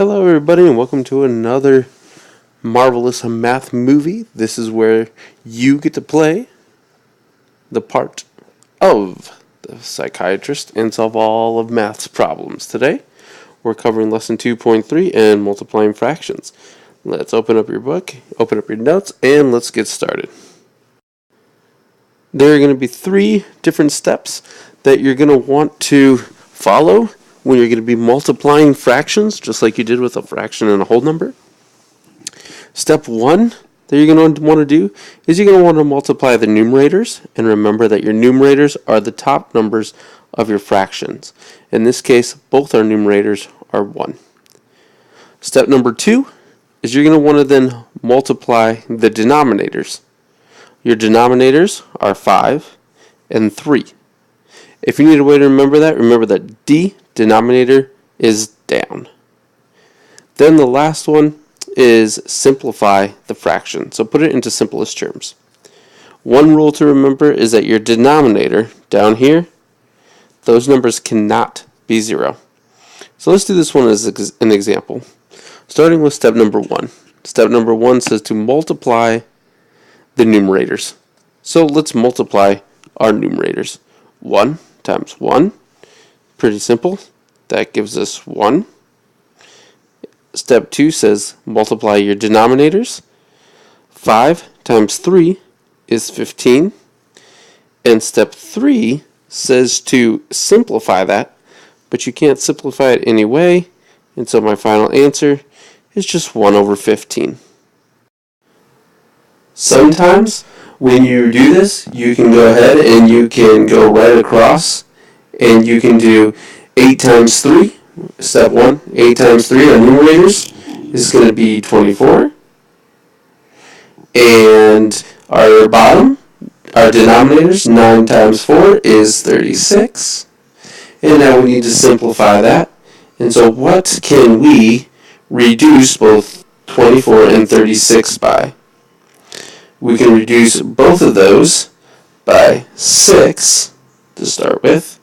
Hello everybody and welcome to another marvelous math movie. This is where you get to play the part of the psychiatrist and solve all of math's problems. Today we're covering lesson 2.3 and multiplying fractions. Let's open up your book, open up your notes, and let's get started. There are going to be 3 different steps that you're going to want to follow when you're going to be multiplying fractions, just like you did with a fraction and a whole number. Step 1 that you're going to want to do is you're going to want to multiply the numerators, and remember that your numerators are the top numbers of your fractions. In this case, both our numerators are 1. Step number 2 is you're going to want to then multiply the denominators. Your denominators are 5 and 3. If you need a way to remember that D, denominator, is down. Then the last one is simplify the fraction. So put it into simplest terms. One rule to remember is that your denominator, down here, those numbers cannot be 0. So let's do this one as an example. Starting with step number 1. Step number 1 says to multiply the numerators. So let's multiply our numerators. 1 times 1. Pretty simple. That gives us 1. Step 2 says multiply your denominators. 5 times 3 is 15. And step 3 says to simplify that, but you can't simplify it any way, and so my final answer is just 1 over 15. Sometimes when you do this, you can go ahead and you can go right across and you can do 8 times 3. Step 1, 8 times 3 on numerators is going to be 24. And our bottom, our denominators, 9 times 4 is 36. And now we need to simplify that. And so what can we reduce both 24 and 36 by? We can reduce both of those by 6 to start with.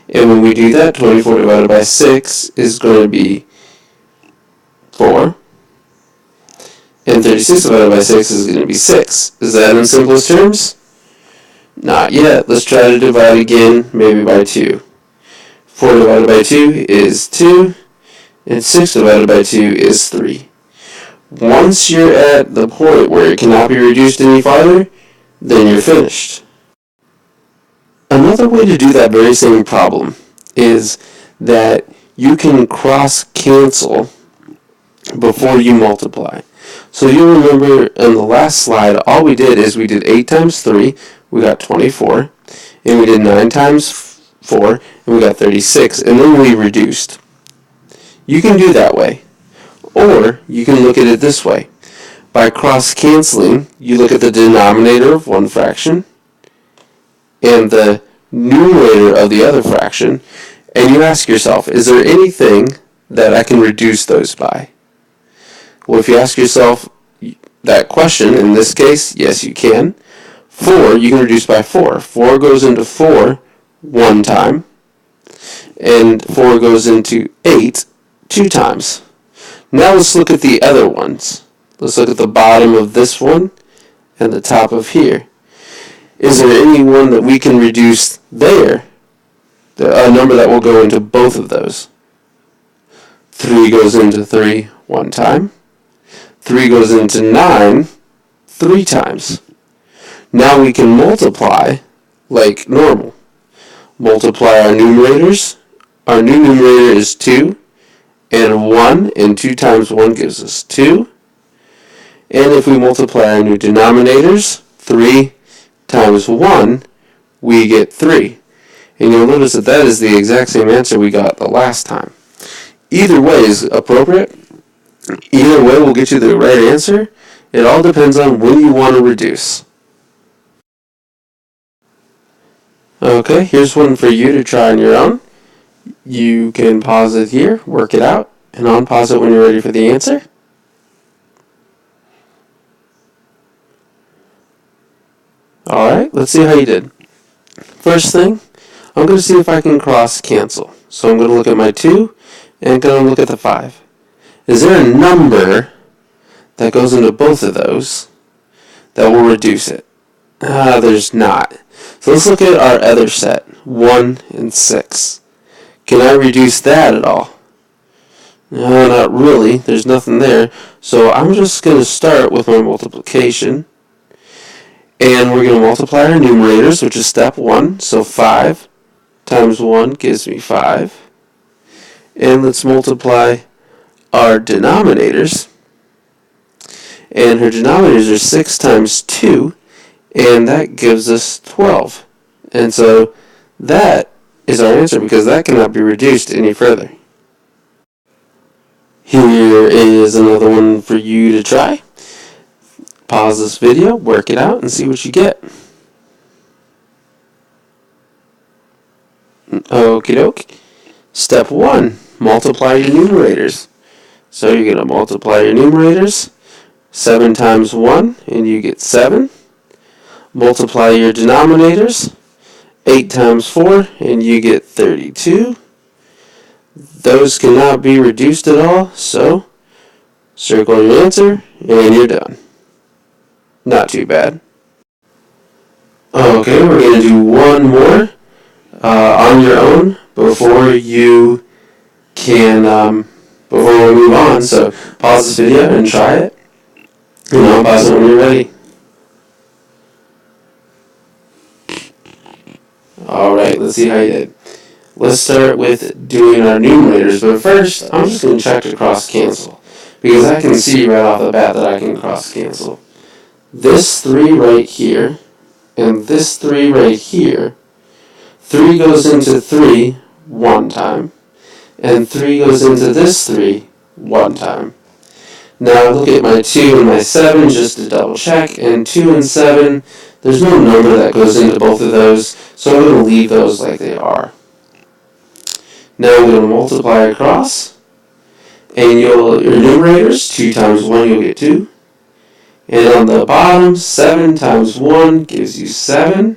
And when we do that, 24 divided by 6 is going to be 4. And 36 divided by 6 is going to be 6. Is that in simplest terms? Not yet. Let's try to divide again, maybe by 2. 4 divided by 2 is 2. And 6 divided by 2 is 3. Once you're at the point where it cannot be reduced any farther, then you're finished. Another way to do that very same problem is that you can cross-cancel before you multiply. So you'll remember in the last slide, all we did is we did 8 times 3, we got 24, and we did 9 times 4, and we got 36, and then we reduced. You can do that way. Or you can look at it this way. By cross-canceling, you look at the denominator of one fraction and the numerator of the other fraction, and you ask yourself, is there anything that I can reduce those by? Well, if you ask yourself that question, in this case, yes, you can. 4, you can reduce by 4. 4 goes into 4 one time, and 4 goes into 8 2 times. Now let's look at the other ones. Let's look at the bottom of this one and the top of here. Is there any one that we can reduce there? A number that will go into both of those. 3 goes into 3 one time. 3 goes into 9 3 times. Now we can multiply like normal. Multiply our numerators. Our new numerator is 2. And 1, and 2 times 1 gives us 2. And if we multiply our new denominators, 3 times 1, we get 3. And you'll notice that that is the exact same answer we got the last time. Either way is appropriate. Either way will get you the right answer. It all depends on when you want to reduce. Okay, here's one for you to try on your own. You can pause it here, work it out, and unpause it when you're ready for the answer. Alright, let's see how you did. First thing, I'm going to see if I can cross cancel. So I'm going to look at my 2 and going to look at the 5. is there a number that goes into both of those that will reduce it? There's not. So let's look at our other set, 1 and 6. Can I reduce that at all? No, not really. There's nothing there. So I'm just going to start with my multiplication. And we're going to multiply our numerators, which is step 1. So 5 times 1 gives me 5. And let's multiply our denominators. And her denominators are 6 times 2. And that gives us 12. And so that is our answer because that cannot be reduced any further. Here is another one for you to try. Pause this video, work it out, and see what you get. Okie doke. Step 1, multiply your numerators. So you're going to multiply your numerators. 7 times 1, and you get 7. Multiply your denominators. 8 times 4, and you get 32. Those cannot be reduced at all, so circle your answer, and you're done. Not too bad. Okay, we're going to do one more on your own before you can, before we move on. So pause this video and try it, and I'll pause it when you're ready. Alright, let's see how you did. Let's start with doing our numerators, but first I'm just going to check to cross cancel because I can see right off the bat that I can cross cancel. This 3 right here and this 3 right here, 3 goes into 3 one time and 3 goes into this 3 one time. Now look at my 2 and my 7 just to double check, and 2 and 7, there's no number that goes into both of those, so I'm going to leave those like they are. Now I'm going to multiply across, and your numerators, 2 times 1 you'll get 2. And on the bottom, 7 times 1 gives you 7.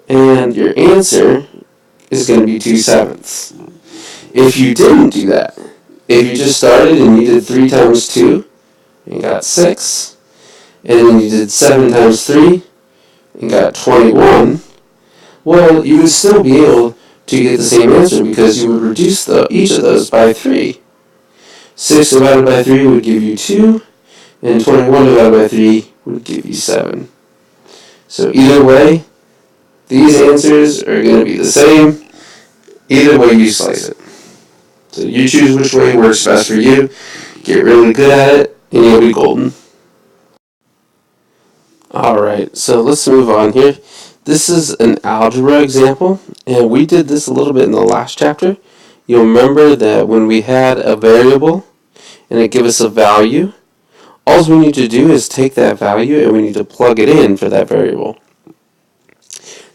And your answer is going to be 2/7. If you didn't do that, if you just started and you did 3 times 2 and got 6, and then you did 7 times 3 and got 21, well, you would still be able to get the same answer because you would reduce each of those by 3. 6 divided by 3 would give you 2, and 21 divided by 3 would give you 7. So either way, these answers are going to be the same, either way you slice it. So you choose which way works best for you, get really good at it, and you'll be golden. Alright, so let's move on here. This is an algebra example, and we did this a little bit in the last chapter. You'll remember that when we had a variable and it gave us a value, all we need to do is take that value and we need to plug it in for that variable.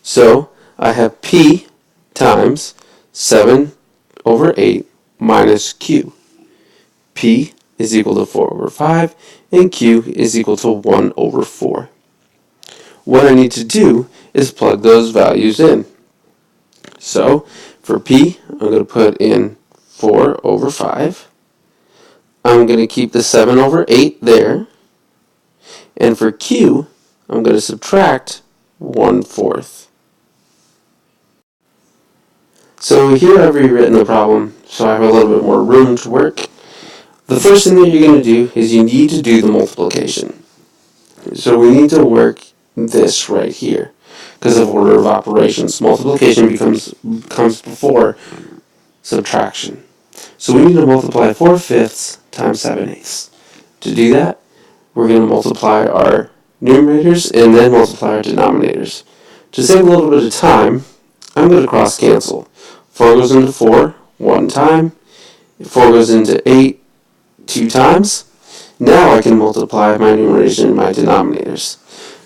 So I have P times 7 over 8 minus Q. P is equal to 4 over 5 and Q is equal to 1 over 4. What I need to do is plug those values in. So for P, I'm going to put in 4 over 5. I'm going to keep the 7 over 8 there. And for Q, I'm going to subtract 1/4. So here I've rewritten the problem so I have a little bit more room to work. The first thing that you're going to do is you need to do the multiplication. So we need to work this right here because of order of operations. Multiplication comes before subtraction. So we need to multiply 4/5 times 7/8. To do that, we're going to multiply our numerators and then multiply our denominators. To save a little bit of time, I'm going to cross cancel. 4 goes into 4 one time. 4 goes into 8 2 times. Now I can multiply my numerators and my denominators.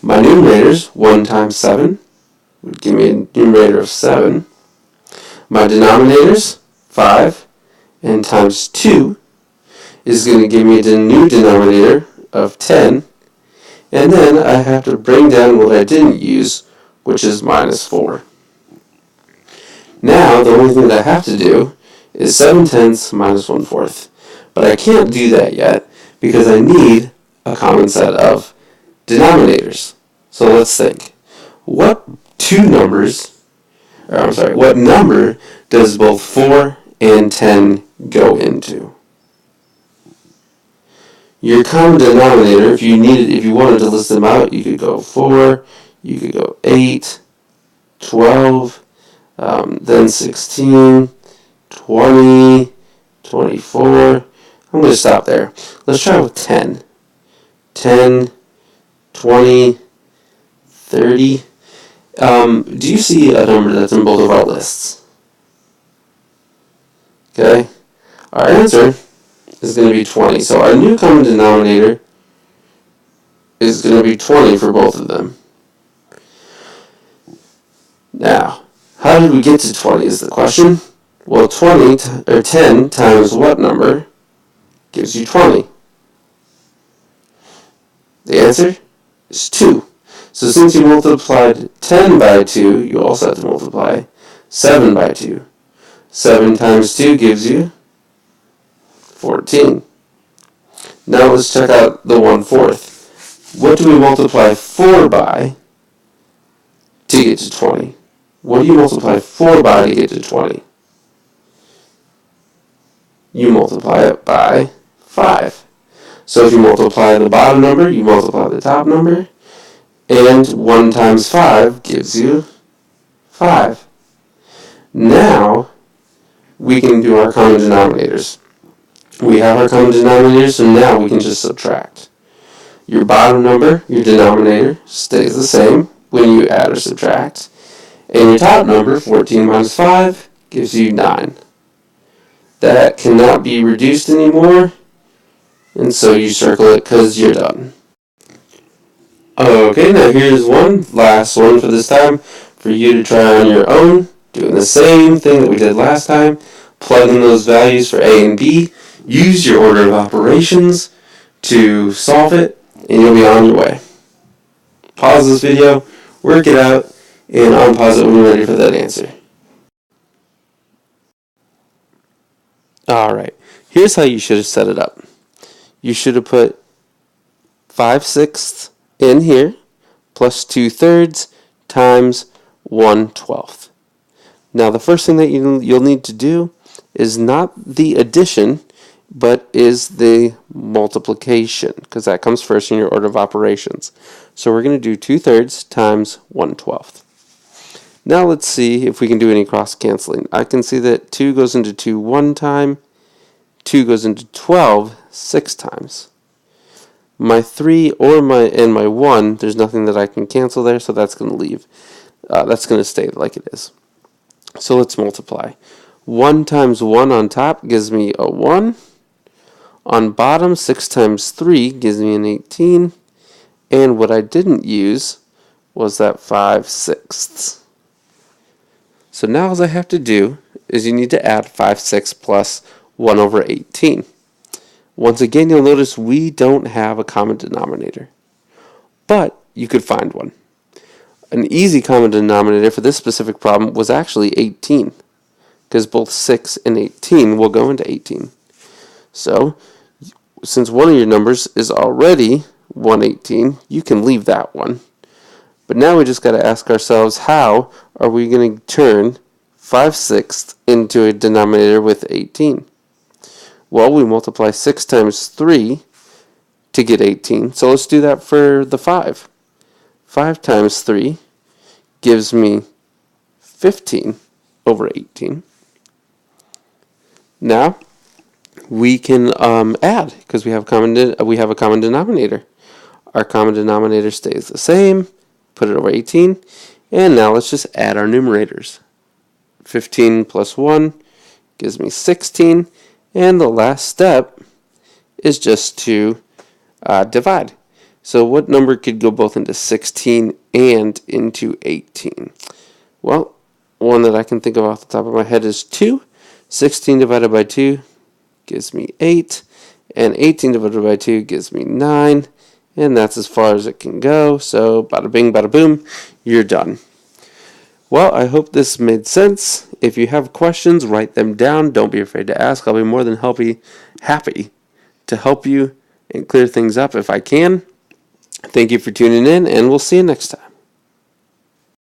My numerators, 1 times 7, would give me a numerator of 7. My denominators, 5, and times 2 is going to give me the new denominator of 10. And then I have to bring down what I didn't use, which is minus 4. Now, the only thing that I have to do is 7/10 minus 1/4. But I can't do that yet because I need a common set of denominators. So let's think. What what number does both 4 and 10 go into? Your common denominator, if you wanted to list them out, you could go 4, you could go 8, 12, then 16, 20, 24. I'm going to stop there. Let's try with 10. 10, 20, 30. Do you see a number that's in both of our lists? Okay. Our answer is going to be 20. So our new common denominator is going to be 20 for both of them. Now, how did we get to 20 is the question. Well, 10 times what number gives you 20? The answer is 2. So since you multiplied 10 by 2, you also have to multiply 7 by 2. 7 times 2 gives you 14. Now let's check out the 1/4. What do we multiply 4 by to get to 20? What do you multiply 4 by to get to 20? You multiply it by 5. So if you multiply the bottom number, you multiply the top number, and 1 times 5 gives you 5. Now, we can do our common denominators. We have our common denominators, so now we can just subtract. Your bottom number, your denominator, stays the same when you add or subtract. And your top number, 14 minus 5, gives you 9. That cannot be reduced anymore, and so you circle it because you're done. Okay, now here's one last one for this time for you to try on your own, doing the same thing that we did last time, plug in those values for A and B, use your order of operations to solve it, and you'll be on your way. Pause this video, work it out, and unpause it when you're ready for that answer. Alright, here's how you should have set it up. You should have put 5/6 in here, plus 2/3 times 1/12. Now the first thing that you'll need to do is not the addition, but is the multiplication, because that comes first in your order of operations. So we're going to do 2/3 times 1/12. Now let's see if we can do any cross canceling. I can see that 2 goes into 2 one time, 2 goes into 12 6 times. My 3 and my 1, there's nothing that I can cancel there, so that's going to leave. That's going to stay like it is. So let's multiply. 1 times 1 on top gives me a 1. On bottom, 6 times 3 gives me an 18. And what I didn't use was that 5/6. So now all I have to do is you need to add 5/6 plus 1 over 18. Once again, you'll notice we don't have a common denominator, but you could find one. An easy common denominator for this specific problem was actually 18, because both 6 and 18 will go into 18. So, since one of your numbers is already 118, you can leave that one. But now we just got to ask ourselves, how are we going to turn 5/6 into a denominator with 18? Well, we multiply 6 times 3 to get 18. So let's do that for the 5. 5 times 3 gives me 15 over 18. Now, we can add, because we have a common denominator. Our common denominator stays the same. Put it over 18. And now let's just add our numerators. 15 plus 1 gives me 16. And the last step is just to divide. So what number could go both into 16 and into 18? Well, one that I can think of off the top of my head is 2. 16 divided by 2 gives me 8. And 18 divided by 2 gives me 9. And that's as far as it can go. So bada bing, bada boom, you're done. Well, I hope this made sense. If you have questions, write them down. Don't be afraid to ask. I'll be more than happy to help you and clear things up if I can. Thank you for tuning in, and we'll see you next time.